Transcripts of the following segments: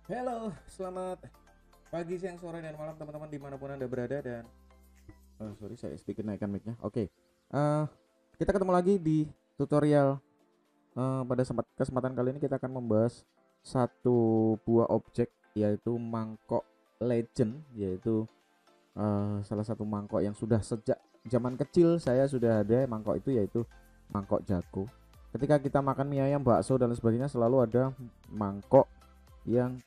Halo, selamat pagi, siang, sore, dan malam teman-teman dimanapun Anda berada. Dan sorry, saya sedikit naikkan mic-nya. Oke. Eh, kita ketemu lagi di tutorial. Pada kesempatan kali ini kita akan membahas satu buah objek, yaitu mangkok legend, yaitu salah satu mangkok yang sudah sejak zaman kecil saya sudah ada mangkok itu, yaitu mangkok jago. Ketika kita makan mie ayam, bakso, dan sebagainya, selalu ada mangkok yang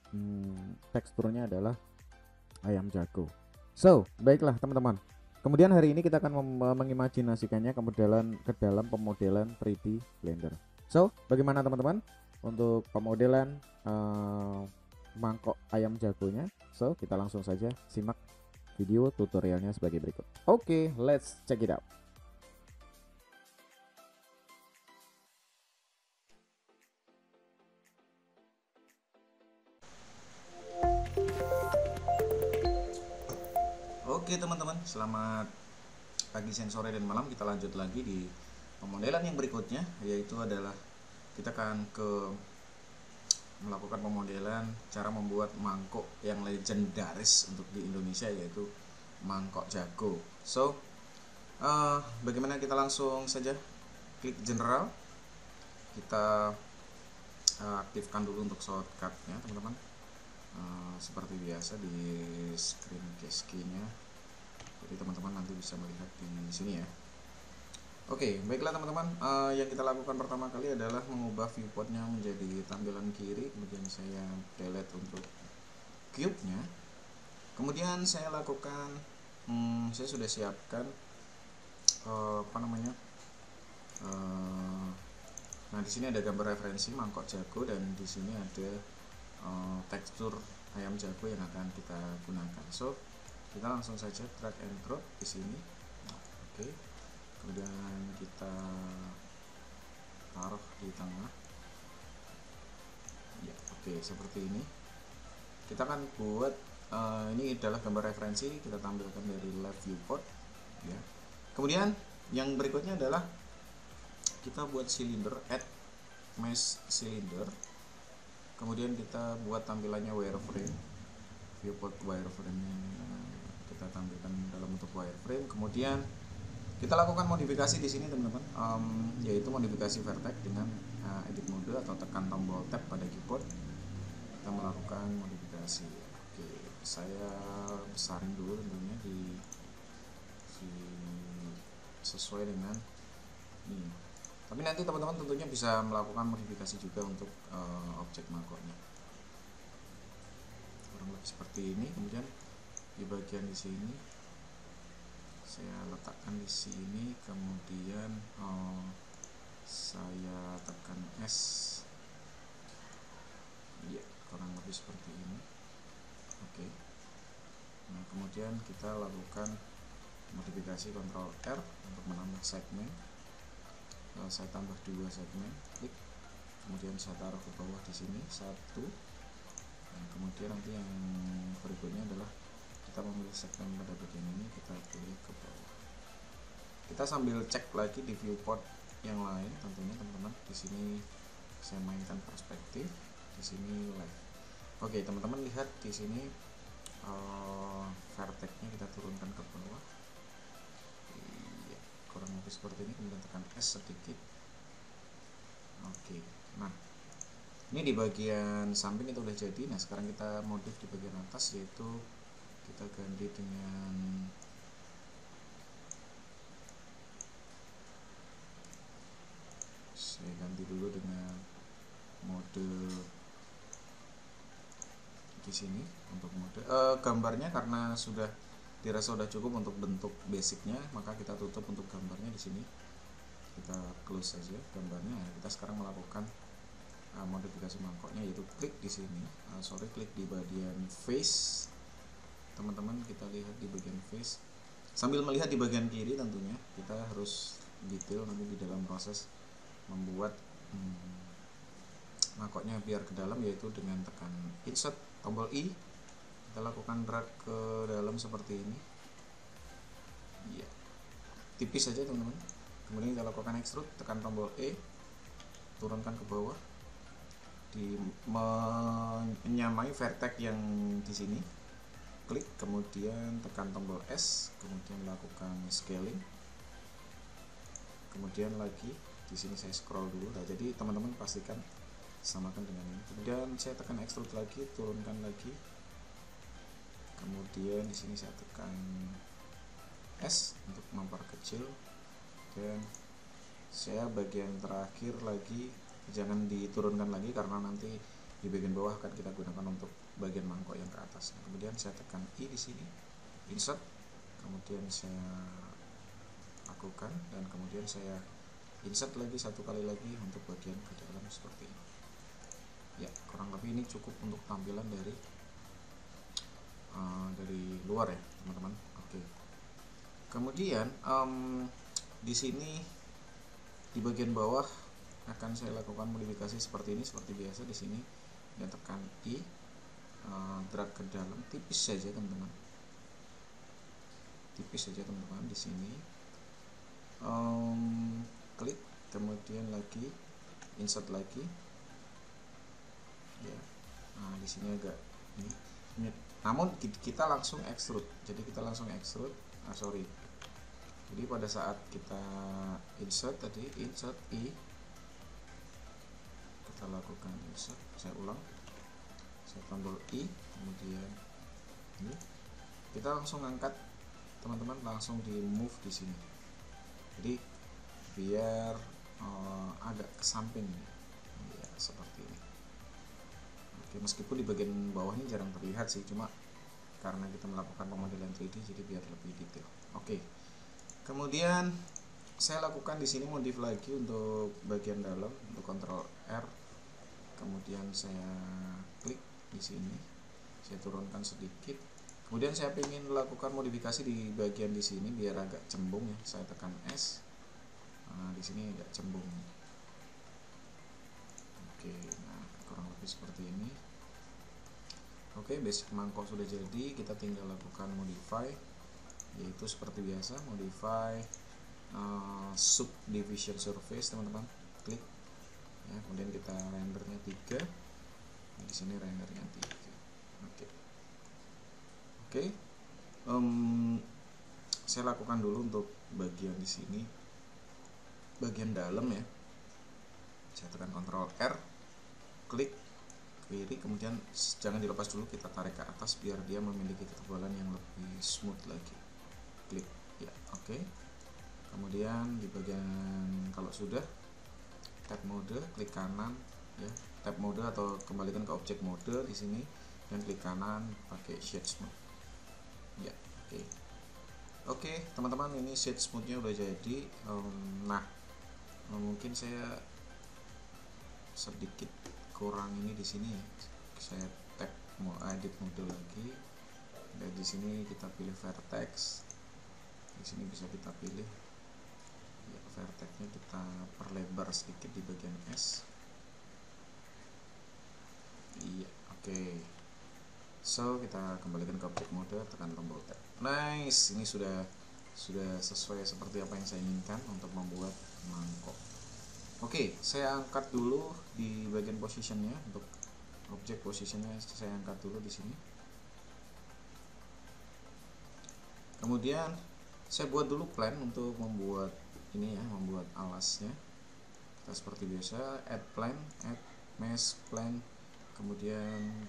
teksturnya adalah ayam jago. So, baiklah teman-teman. Kemudian hari ini kita akan mengimajinasikannya ke dalam pemodelan 3D Blender. So, bagaimana teman-teman untuk pemodelan mangkok ayam jagonya? So, kita langsung saja simak video tutorialnya sebagai berikut. Oke, let's check it out. Oke teman-teman, selamat pagi, siang, sore, dan malam. Kita lanjut lagi di pemodelan yang berikutnya, yaitu adalah kita akan melakukan pemodelan cara membuat mangkok yang legendaris untuk di Indonesia, yaitu mangkok jago. So, bagaimana kita langsung saja klik general, kita aktifkan dulu untuk shortcutnya teman-teman. Seperti biasa di screen key-nya, jadi teman-teman nanti bisa melihat di sini ya. Oke, baiklah teman-teman, yang kita lakukan pertama kali adalah mengubah viewportnya menjadi tampilan kiri. Kemudian saya delete untuk cube-nya. Kemudian saya lakukan, saya sudah siapkan apa namanya, nah di sini ada gambar referensi mangkok jago, dan di sini ada tekstur ayam jago yang akan kita gunakan. So, kita langsung saja drag and drop di sini. Oke. Kemudian kita taruh di tengah. Ya, oke, seperti ini. Kita akan buat ini adalah gambar referensi, kita tampilkan dari left viewport ya. Kemudian yang berikutnya adalah kita buat silinder, add mesh cylinder. Kemudian kita buat tampilannya wireframe, viewport wireframe-nya kita tampilkan dalam bentuk wireframe. Kemudian kita lakukan modifikasi di sini teman-teman, yaitu modifikasi vertex dengan edit mode atau tekan tombol tab pada keyboard. Kita melakukan modifikasi. Oke, saya besarin dulu tentunya sesuai dengan ini. Tapi nanti teman-teman tentunya bisa melakukan modifikasi juga untuk objek mangkoknya. Kurang lebih seperti ini. Kemudian di bagian di sini saya letakkan di sini, kemudian saya tekan S. Ya, kurang lebih seperti ini. Oke. Nah, kemudian kita lakukan modifikasi Ctrl R untuk menambah segmen. Saya tambah 2 segmen, klik, kemudian saya taruh ke bawah di sini 1. Nah, kemudian nanti yang berikutnya adalah kita memilih segmen pada bagian ini, kita pilih ke bawah. Kita sambil cek lagi di viewport yang lain tentunya teman-teman. Di sini saya mainkan perspektif, di sini left. Oke teman-teman, lihat di sini vertex-nya kita turunkan ke bawah. Kurang lebih seperti ini, kemudian tekan S sedikit. Oke, nah ini di bagian samping itu udah jadi. Nah sekarang kita modif di bagian atas, yaitu kita ganti dengan saya ganti dulu dengan mode di sini. Untuk mode gambarnya, karena sudah dirasa sudah cukup untuk bentuk basicnya, maka kita tutup untuk gambarnya di sini. Kita close saja gambarnya. Kita sekarang melakukan modifikasi mangkoknya, yaitu klik di sini, klik di bagian face teman-teman. Kita lihat di bagian face, sambil melihat di bagian kiri tentunya kita harus detail nanti di dalam proses membuat mangkoknya biar ke dalam, yaitu dengan tekan insert tombol I, kita lakukan drag ke dalam seperti ini ya, tipis saja teman-teman. Kemudian kita lakukan extrude, tekan tombol E, turunkan ke bawah. di menyamai vertex yang di sini. Klik, kemudian tekan tombol S, kemudian lakukan scaling, kemudian lagi di sini saya scroll dulu. Nah, jadi teman-teman pastikan samakan dengan ini. Kemudian saya tekan extrude lagi, turunkan lagi, kemudian di sini saya tekan S untuk memperkecil, dan saya bagian terakhir lagi jangan diturunkan lagi karena nanti di bagian bawah akan kita gunakan untuk bagian mangkok yang ke atas. Nah, kemudian saya tekan I di sini, insert, kemudian saya lakukan, dan kemudian saya insert lagi satu kali lagi untuk bagian ke dalam seperti ini. Ya, kurang lebih ini cukup untuk tampilan dari luar ya teman-teman. Oke. Kemudian di sini di bagian bawah akan saya lakukan modifikasi seperti ini, seperti biasa. Di sini dan tekan I, drag ke dalam tipis saja teman-teman, tipis saja teman-teman. Di sini klik, kemudian lagi insert lagi ya. Nah, di sini agak ini, namun kita langsung extrude, jadi kita langsung extrude. Jadi pada saat kita insert tadi, insert I, kita lakukan insert, saya ulang, saya tombol I, kemudian ini kita langsung angkat teman-teman, langsung di move di sini. Jadi biar agak ke samping ya, seperti ini. Oke, meskipun di bagian bawah ini jarang terlihat sih, cuma karena kita melakukan pemodelan 3D jadi biar lebih detail. Oke. Kemudian saya lakukan di sini modif lagi untuk bagian dalam, untuk Ctrl R, kemudian saya klik di sini, saya turunkan sedikit, kemudian saya ingin melakukan modifikasi di bagian di sini biar agak cembung ya, saya tekan S. Nah, di sini agak cembung. Oke, nah kurang lebih seperti ini. Oke, basic mangkok sudah jadi, kita tinggal lakukan modify, yaitu seperti biasa modify subdivision surface teman-teman. Klik ya, kemudian kita rendernya 3. Nah, di sini rendernya 3. Oke. Saya lakukan dulu untuk bagian di sini, bagian dalam ya. Saya tekan Ctrl R, klik kiri, kemudian jangan dilepas dulu, kita tarik ke atas biar dia memiliki ketebalan yang lebih smooth lagi. Klik ya, oke. Kemudian di bagian kalau sudah, tab mode, klik kanan ya, tab mode atau kembalikan ke objek mode di sini, dan klik kanan pakai shade smooth ya. Oke teman-teman, ini shade smoothnya udah jadi. Nah, mungkin saya sedikit kurang ini di sini ya, saya tag mau edit mode lagi, dan di sini kita pilih vertex. Di sini bisa kita pilih ya, vertexnya kita perlebar sedikit di bagian S. Iya, oke. So kita kembalikan ke objek mode, tekan tombol tab. Nice, ini sudah sesuai seperti apa yang saya inginkan untuk membuat mangkok. Oke, saya angkat dulu di bagian positionnya, untuk objek positionnya saya angkat dulu di sini. Kemudian saya buat dulu plan untuk membuat ini ya, membuat alasnya. Kita seperti biasa, add plan, add mesh plan, kemudian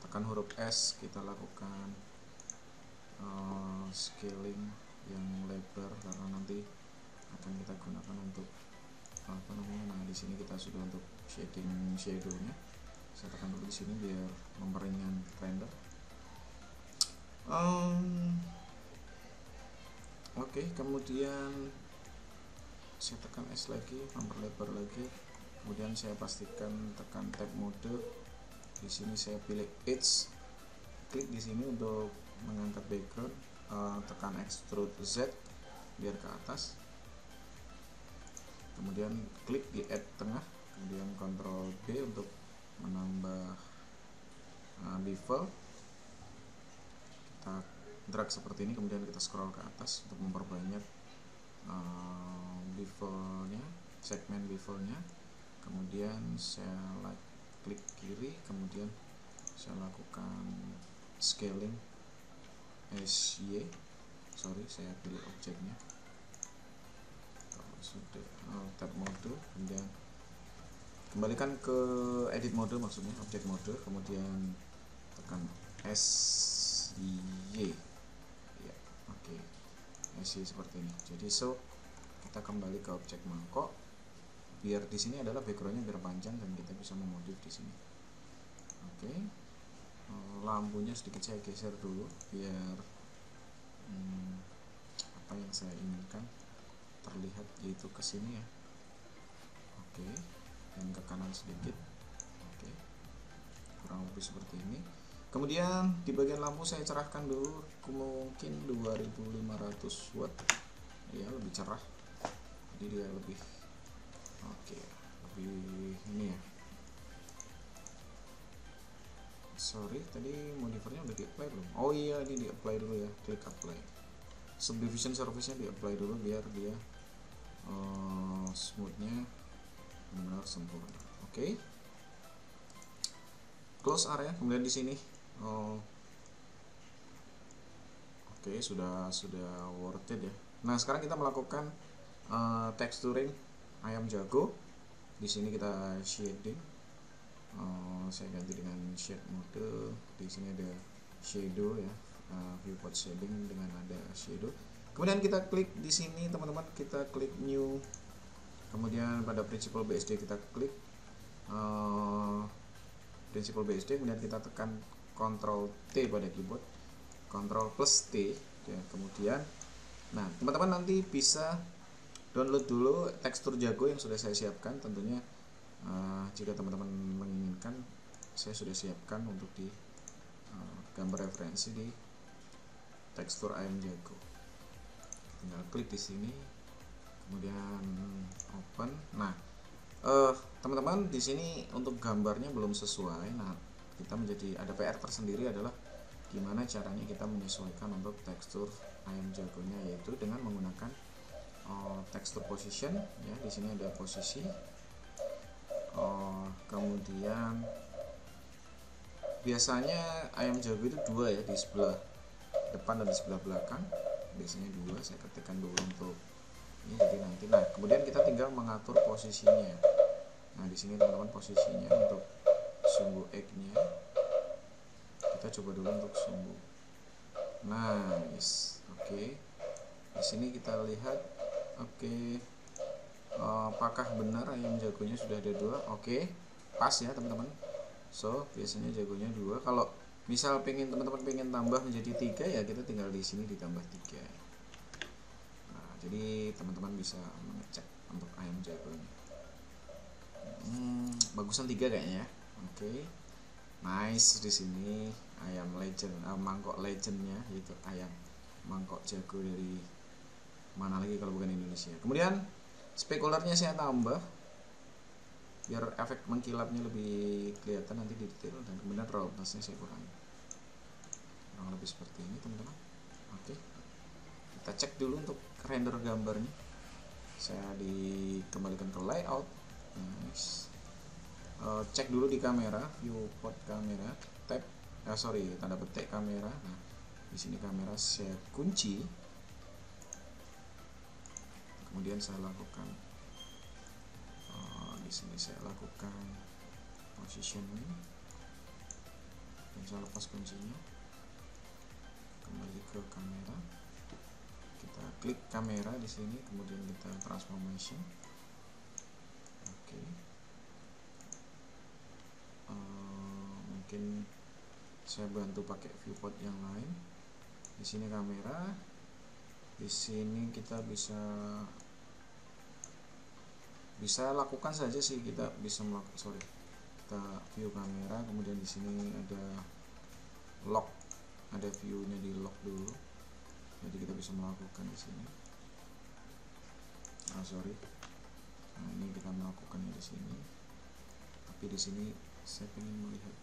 tekan huruf S, kita lakukan scaling yang lebar karena nanti akan kita gunakan untuk apa namanya. Nah, di sini kita sudah untuk shadownya. Saya tekan dulu di sini biar memperingan render. Oke, kemudian saya tekan S lagi, memperlebar lagi. Kemudian saya pastikan tekan tab mode. Di sini saya pilih edge, klik di sini untuk mengangkat background. Tekan extrude Z biar ke atas. Kemudian klik di add tengah, kemudian Ctrl B untuk menambah bevel. Kita drag seperti ini, kemudian kita scroll ke atas untuk memperbanyak bevelnya, segmen bevelnya. Kemudian saya klik kiri, kemudian saya lakukan scaling SY, saya pilih objeknya, kalau sudah tab mode, kemudian kembalikan ke edit mode, maksudnya objek mode, kemudian tekan SY ya, oke. SY seperti ini. Jadi kita kembali ke objek mangkok, biar di sini adalah backgroundnya biar panjang dan kita bisa memodif di sini. Oke. Lampunya sedikit saya geser dulu biar apa yang saya inginkan terlihat, yaitu ke sini ya. Oke, dan ke kanan sedikit. Oke, kurang lebih seperti ini. Kemudian di bagian lampu saya cerahkan dulu, mungkin 2500 watt ya, lebih cerah, jadi dia lebih lebih ini ya. Tadi modifiernya udah di apply belum? Oh iya, ini di apply dulu ya, klik apply. Subdivision surface nya di apply dulu biar dia smoothnya benar-benar sempurna. Oke. Close area, kemudian di sini oke, sudah worth it ya. Nah, sekarang kita melakukan texturing ayam jago. Di sini kita shading. Saya ganti dengan shade mode. Di sini ada shadow ya, viewport shading dengan ada shadow. Kemudian kita klik di sini teman-teman, kita klik new. Kemudian pada principal BSD kita klik principal BSD, kemudian kita tekan Ctrl T pada keyboard, Ctrl plus T ya. Kemudian nah, teman-teman nanti bisa download dulu tekstur jago yang sudah saya siapkan. Tentunya jika teman-teman menginginkan, saya sudah siapkan untuk di gambar referensi di tekstur ayam jago. Tinggal klik di sini, kemudian open. Nah, teman-teman di sini untuk gambarnya belum sesuai. Nah, kita ada PR tersendiri, adalah gimana caranya kita menyesuaikan untuk tekstur ayam jagonya, yaitu dengan menggunakan tekstur position ya. Di sini ada posisi, kemudian biasanya ayam jago itu dua ya, di sebelah depan dan di sebelah belakang, biasanya dua. Saya ketikkan dulu untuk ini, jadi nanti. Nah, kemudian kita tinggal mengatur posisinya. Nah, di sini teman-teman posisinya untuk sumbu egg-nya kita coba dulu untuk sumbu. Nice. Oke. Di sini kita lihat, apakah benar ayam jagonya sudah ada dua? Oke, pas ya teman-teman. Biasanya jagonya dua. Kalau misal teman-teman pengen tambah menjadi 3 ya, kita tinggal di sini ditambah 3. Nah, jadi teman-teman bisa mengecek untuk ayam jagonya. Bagusan 3 kayaknya ya. Oke. Nice. Di sini ayam legend, mangkok legendnya, yaitu ayam mangkok jago dari mana lagi kalau bukan Indonesia. Kemudian spekularnya saya tambah biar efek mengkilapnya lebih kelihatan nanti di detail, dan kemudian roughness-nya saya kurangi kurang lebih seperti ini teman-teman. Oke, kita cek dulu untuk render gambarnya. Saya dikembalikan ke layout. Nice. Cek dulu di kamera, viewport kamera, tab tanda petik kamera. Nah, di sini kamera saya kunci, kemudian saya lakukan di sini saya lakukan positioning, dan saya lepas kuncinya, kembali ke kamera, kita klik kamera di sini, kemudian kita transformation. Oke. Mungkin saya bantu pakai viewport yang lain. Di sini kamera, di sini kita bisa lakukan saja sih, kita bisa melakukan kita view kamera, kemudian di sini ada lock, ada view-nya di lock dulu, jadi kita bisa melakukan di sini. Nah, ini kita melakukannya di sini, tapi di sini saya ingin melihat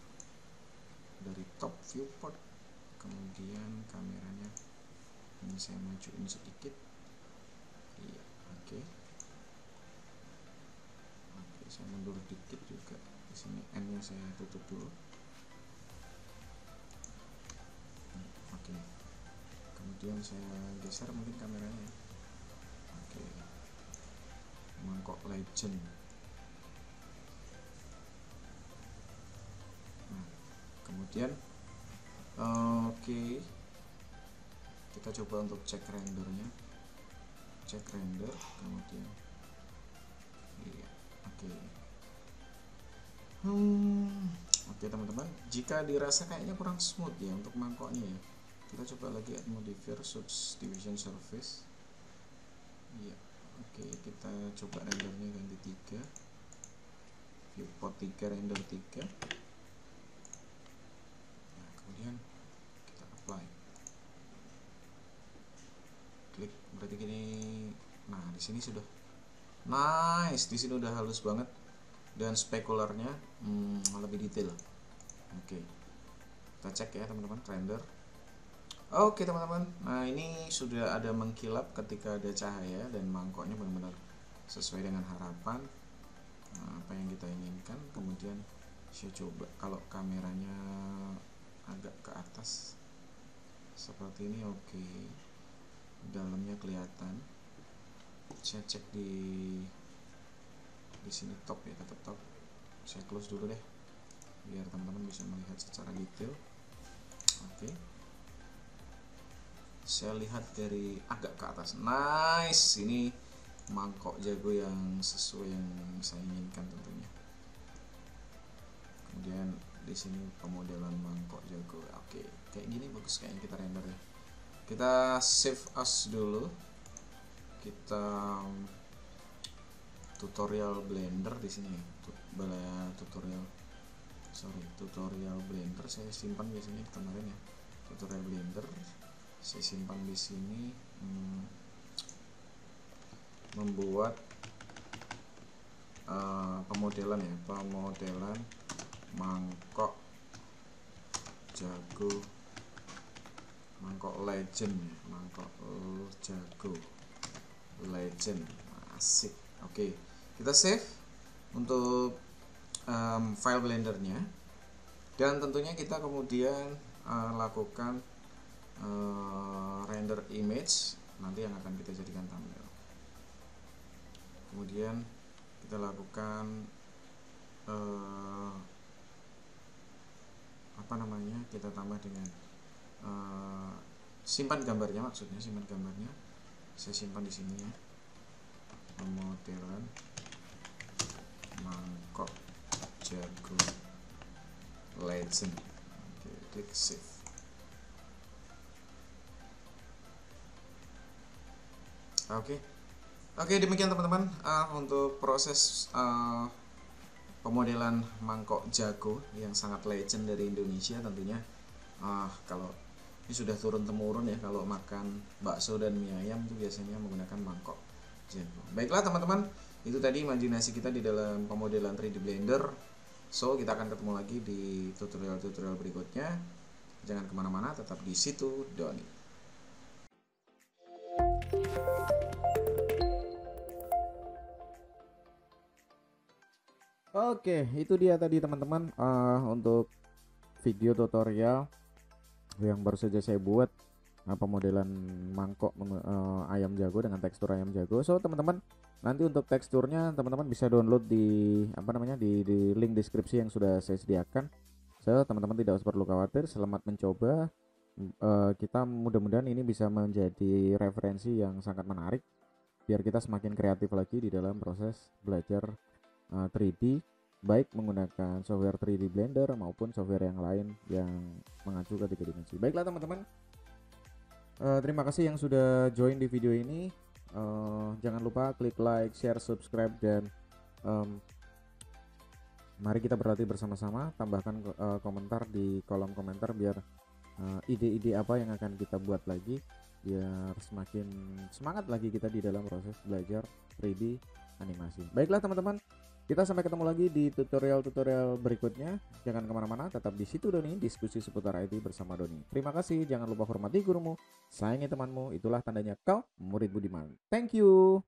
dari top viewport, kemudian kameranya ini saya majuin sedikit. Iya, oke. Saya mundur dikit juga di sini N-nya saya tutup dulu. Oke. Kemudian saya geser mungkin kameranya. Oke. Mangkok legend. Nah, kemudian oke. Kita coba untuk cek rendernya. Cek render, kemudian iya, oke. Oke teman-teman, jika dirasa kayaknya kurang smooth ya untuk mangkoknya ya, kita coba lagi add modifier subdivision surface. Iya, oke, kita coba rendernya ganti 3, viewport 3, render 3. Nah, kemudian kita apply, klik, berarti gini. Nah, di sini sudah nice, di sini udah halus banget dan spekularnya lebih detail. Oke, kita cek ya teman-teman, render. Oke teman-teman, nah ini sudah ada mengkilap ketika ada cahaya dan mangkoknya benar-benar sesuai dengan harapan, apa yang kita inginkan. Kemudian saya coba kalau kameranya agak ke atas seperti ini. Oke, dalamnya kelihatan. Saya cek di sini top ya, tetap top. Saya close dulu deh biar teman-teman bisa melihat secara detail. Oke, saya lihat dari agak ke atas. Nice, ini mangkok jago yang sesuai yang saya inginkan tentunya. Kemudian di sini pemodelan mangkok jago. Oke, kayak gini bagus kayaknya kita render ya. Kita save as dulu. Kita tutorial Blender di sini ya. Tutorial Blender saya simpan biasanya kemarin ya. Tutorial Blender saya simpan di sini. Membuat pemodelan ya, pemodelan mangkok jago, mangkok legend ya, mangkok jago legend. Asik. Oke, kita save untuk file blendernya, dan tentunya kita kemudian lakukan render image nanti yang akan kita jadikan thumbnail. Kemudian kita lakukan kita tambah dengan simpan gambarnya, maksudnya simpan gambarnya saya simpan di sini ya, pemodelan mangkok jago legend. Oke, klik save. Oke, demikian teman-teman untuk proses pemodelan mangkok jago yang sangat legend dari Indonesia tentunya. Kalau ini sudah turun temurun ya, kalau makan bakso dan mie ayam itu biasanya menggunakan mangkok jago. Baiklah teman-teman, itu tadi imajinasi kita di dalam pemodelan 3D Blender. So kita akan ketemu lagi di tutorial-tutorial berikutnya. Jangan kemana-mana, tetap di situ Doni. Oke, itu dia tadi teman-teman untuk video tutorial yang baru saja saya buat, pemodelan mangkok ayam jago dengan tekstur ayam jago. So teman-teman, nanti untuk teksturnya teman-teman bisa download di di link deskripsi yang sudah saya sediakan. So teman-teman tidak usah perlu khawatir, selamat mencoba. Kita mudah-mudahan ini bisa menjadi referensi yang sangat menarik biar kita semakin kreatif lagi di dalam proses belajar 3D, baik menggunakan software 3D Blender maupun software yang lain yang mengacu ke 3 dimensi. Baiklah teman-teman, terima kasih yang sudah join di video ini. Jangan lupa klik like, share, subscribe, dan mari kita berlatih bersama-sama. Tambahkan komentar di kolom komentar biar ide-ide apa yang akan kita buat lagi, biar semakin semangat lagi kita di dalam proses belajar 3D animasi. Baiklah teman-teman, kita sampai ketemu lagi di tutorial-tutorial berikutnya. Jangan kemana-mana, tetap di situ Doni, diskusi seputar IT bersama Doni. Terima kasih, jangan lupa hormati gurumu, sayangi temanmu, itulah tandanya kau murid budiman. Thank you.